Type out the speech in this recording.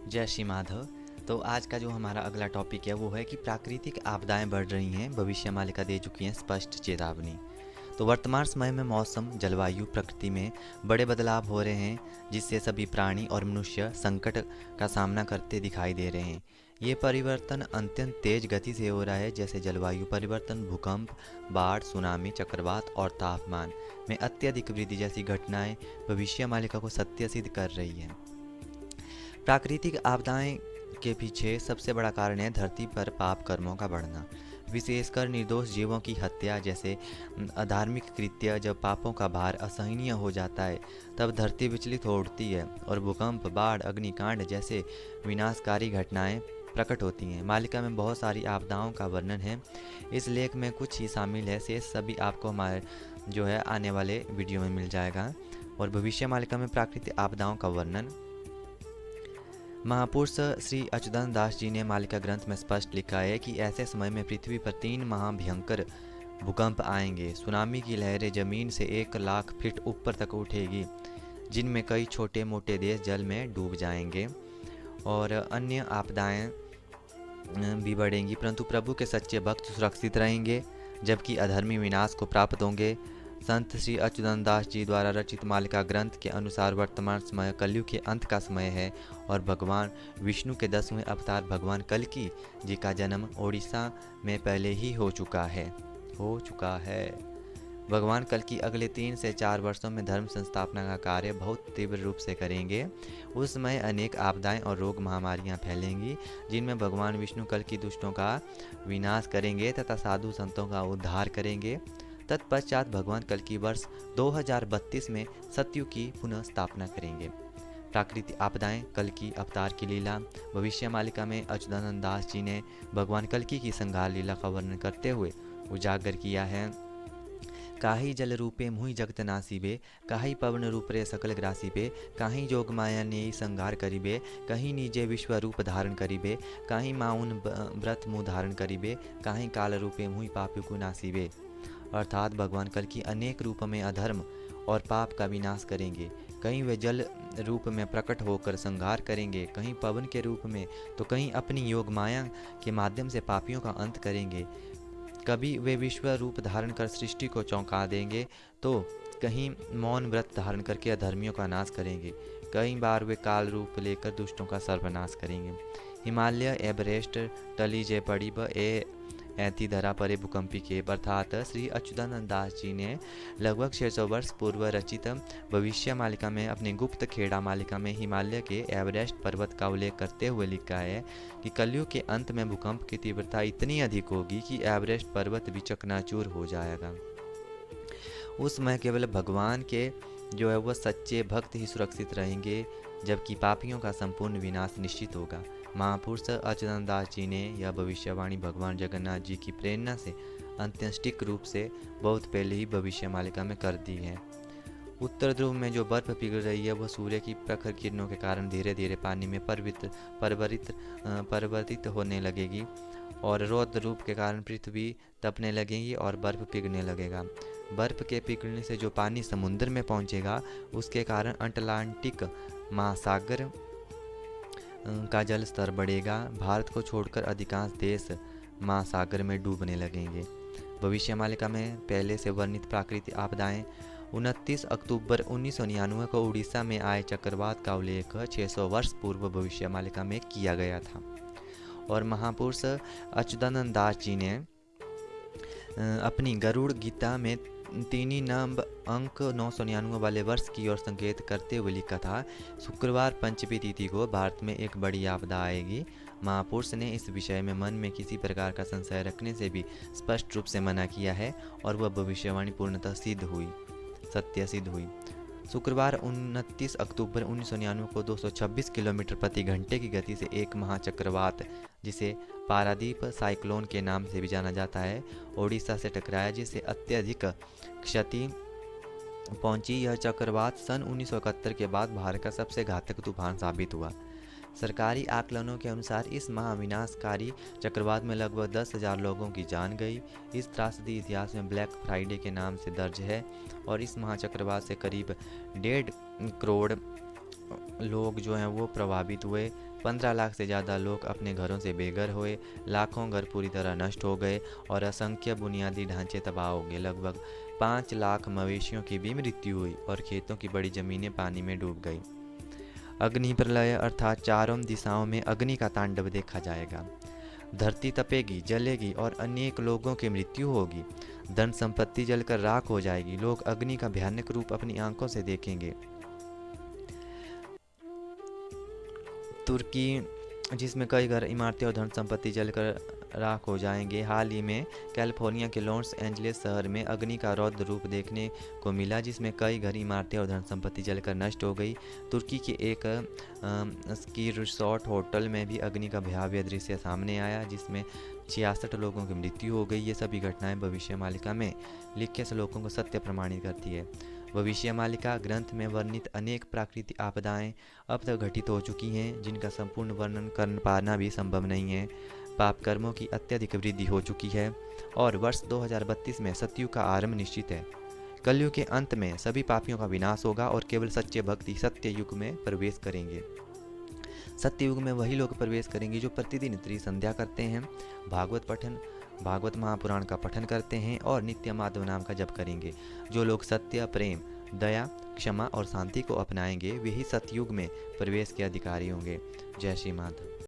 जय श्री माधव। तो आज का जो हमारा अगला टॉपिक है वो है कि प्राकृतिक आपदाएं बढ़ रही हैं, भविष्य मालिका दे चुकी हैं स्पष्ट चेतावनी। तो वर्तमान समय में मौसम, जलवायु, प्रकृति में बड़े बदलाव हो रहे हैं, जिससे सभी प्राणी और मनुष्य संकट का सामना करते दिखाई दे रहे हैं। ये परिवर्तन अत्यंत तेज गति से हो रहा है, जैसे जलवायु परिवर्तन, भूकंप, बाढ़, सुनामी, चक्रवात और तापमान में अत्यधिक वृद्धि जैसी घटनाएं भविष्य मालिका को सत्य सिद्ध कर रही है। प्राकृतिक आपदाएं के पीछे सबसे बड़ा कारण है धरती पर पाप कर्मों का बढ़ना, विशेषकर निर्दोष जीवों की हत्या जैसे अधार्मिक कृत्य। जब पापों का भार असहनीय हो जाता है तब धरती विचलित हो उठती है और भूकंप, बाढ़, अग्निकांड जैसे विनाशकारी घटनाएं प्रकट होती हैं। मालिका में बहुत सारी आपदाओं का वर्णन है। इस लेख में कुछ ही शामिल है, शेष सभी आपको हमारे जो है आने वाले वीडियो में मिल जाएगा। और भविष्य मालिका में प्राकृतिक आपदाओं का वर्णन महापुरुष श्री अच्युतानंद दास जी ने मालिका ग्रंथ में स्पष्ट लिखा है कि ऐसे समय में पृथ्वी पर 3 महाभयंकर भूकंप आएंगे। सुनामी की लहरें जमीन से 1 लाख फीट ऊपर तक उठेगी, जिनमें कई छोटे मोटे देश जल में डूब जाएंगे और अन्य आपदाएं भी बढ़ेंगी, परंतु प्रभु के सच्चे भक्त सुरक्षित रहेंगे, जबकि अधर्मी विनाश को प्राप्त होंगे। संत श्री अच्युतानंद दास जी द्वारा रचित मालिका ग्रंथ के अनुसार वर्तमान समय कलयुग के अंत का समय है और भगवान विष्णु के 10वें अवतार भगवान कल्कि जी का जन्म ओडिशा में पहले ही हो चुका है। भगवान कल्कि अगले 3 से 4 वर्षों में धर्म संस्थापना का कार्य बहुत तीव्र रूप से करेंगे। उस समय अनेक आपदाएं और रोग महामारियां फैलेंगी, जिनमें भगवान विष्णु कल्कि दुष्टों का विनाश करेंगे तथा साधु संतों का उद्धार करेंगे। तत्पश्चात भगवान कल्कि वर्ष 2032 में सतयुग की पुनः स्थापना करेंगे। प्राकृतिक आपदाएं, कल्कि अवतार की लीला। भविष्य मालिका में अच्युतानंद दास जी ने भगवान कल्कि की संहार लीला का वर्णन करते हुए उजागर किया है। काही जल रूपे मुहि जगत नासिबे, काही पवन रूप रे सकल ग्रासिबे, काही जोग माया ने संहार करिबे, कहीं निजे विश्व रूप धारण करिबे, काही माउन व्रत मुँह धारण करिबे, काही काल रूपे मुहि पापी को नासिबे। अर्थात भगवान कल्कि अनेक रूप में अधर्म और पाप का विनाश करेंगे। कहीं वे जल रूप में प्रकट होकर संहार करेंगे, कहीं पवन के रूप में, तो कहीं अपनी योग माया के माध्यम से पापियों का अंत करेंगे। कभी वे विश्व रूप धारण कर सृष्टि को चौंका देंगे, तो कहीं मौन व्रत धारण करके अधर्मियों का नाश करेंगे। कई बार वे काल रूप लेकर दुष्टों का सर्वनाश करेंगे। हिमालय एवरेस्ट टली जे पड़ी ब ए ऐथी धरा परे भूकंपी के। अर्थात श्री अच्युतानंद दास जी ने लगभग 600 वर्ष पूर्व रचित भविष्य मालिका में अपनी गुप्त खेड़ा मालिका में हिमालय के एवरेस्ट पर्वत का उल्लेख करते हुए लिखा है कि कलयुग के अंत में भूकंप की तीव्रता इतनी अधिक होगी कि एवरेस्ट पर्वत भी चकनाचूर हो जाएगा। उस समय केवल भगवान के जो है वह सच्चे भक्त ही सुरक्षित रहेंगे, जबकि पापियों का संपूर्ण विनाश निश्चित होगा। महापुरुष अच्युतानंद दास जी ने यह भविष्यवाणी भगवान जगन्नाथ जी की प्रेरणा से अंत्येष्टिक रूप से बहुत पहले ही भविष्य मालिका में कर दी है। उत्तर ध्रुव में जो बर्फ पिघल रही है वह सूर्य की प्रखर किरणों के कारण धीरे धीरे पानी में परिवर्तित होने लगेगी और रौद्र रूप के कारण पृथ्वी तपने लगेगी और बर्फ पिघलने लगेगा। बर्फ के पिघलने से जो पानी समुद्र में पहुंचेगा उसके कारण अटलांटिक महासागर का जल स्तर बढ़ेगा। भारत को छोड़कर अधिकांश देश महासागर में डूबने लगेंगे। भविष्य मालिका में पहले से वर्णित प्राकृतिक आपदाएं। 29 अक्टूबर 1999 को उड़ीसा में आए चक्रवात का उल्लेख 600 वर्ष पूर्व भविष्य मालिका में किया गया था और महापुरुष अच्युतानंद दास जी ने अपनी गरुड़ गीता में 3 नंबर अंक 999 वाले वर्ष की ओर संकेत करते हुए लिखा था, शुक्रवार पंचमी तिथि को भारत में एक बड़ी आपदा आएगी। महापुरुष ने इस विषय में मन में किसी प्रकार का संशय रखने से भी स्पष्ट रूप से मना किया है और वह भविष्यवाणी पूर्णतः सत्य सिद्ध हुई। शुक्रवार 29 अक्टूबर 1999 को 226 किलोमीटर प्रति घंटे की गति से एक महाचक्रवात, जिसे पारादीप साइक्लोन के नाम से भी जाना जाता है, ओडिशा से टकराया, जिससे अत्यधिक क्षति पहुंची। यह चक्रवात सन 1971 के बाद भारत का सबसे घातक तूफान साबित हुआ। सरकारी आकलनों के अनुसार इस महाविनाशकारी चक्रवात में लगभग 10,000 लोगों की जान गई। इस त्रासदी इतिहास में ब्लैक फ्राइडे के नाम से दर्ज है और इस महाचक्रवात से करीब 1.5 करोड़ लोग जो हैं वो प्रभावित हुए। 15 लाख से ज़्यादा लोग अपने घरों से बेघर हुए, लाखों घर पूरी तरह नष्ट हो गए और असंख्य बुनियादी ढांचे तबाह हो गए। लगभग 5 लाख मवेशियों की भी मृत्यु हुई और खेतों की बड़ी ज़मीनें पानी में डूब गई। अग्नि प्रलय अर्थात चारों दिशाओं में अग्नि का तांडव देखा जाएगा। धरती तपेगी, जलेगी और अनेक लोगों की मृत्यु होगी। धन संपत्ति जलकर राख हो जाएगी। लोग अग्नि का भयानक रूप अपनी आंखों से देखेंगे। तुर्की, जिसमें कई घर, इमारतें और धन संपत्ति जलकर राख हो जाएंगे। हाल ही में कैलिफोर्निया के लॉस एंजलिस शहर में अग्नि का रौद्र रूप देखने को मिला, जिसमें कई घर, इमारतें और धन संपत्ति जलकर नष्ट हो गई। तुर्की के एक स्की रिसोर्ट होटल में भी अग्नि का भयावह दृश्य सामने आया, जिसमें 66 लोगों की मृत्यु हो गई। ये सभी घटनाएं भविष्यमालिका में लिखे श्लोकों को सत्य प्रमाणित करती है। भविष्यमालिका ग्रंथ में वर्णित अनेक प्राकृतिक आपदाएं अब तक घटित हो चुकी हैं, जिनका संपूर्ण वर्णन कर पाना भी संभव नहीं है। पाप कर्मों की अत्यधिक वृद्धि हो चुकी है और वर्ष 2032 में सतयुग का आरंभ निश्चित है। कलयुग के अंत में सभी पापियों का विनाश होगा और केवल सच्चे भक्ति सत्य युग में प्रवेश करेंगे। सत्य युग में वही लोग प्रवेश करेंगे जो प्रतिदिन त्रिसंध्या करते हैं, भागवत महापुराण का पठन करते हैं और नित्य माधव नाम का जप करेंगे। जो लोग सत्य, प्रेम, दया, क्षमा और शांति को अपनाएंगे, वे ही सतयुग में प्रवेश के अधिकारी होंगे। जय श्री माधव।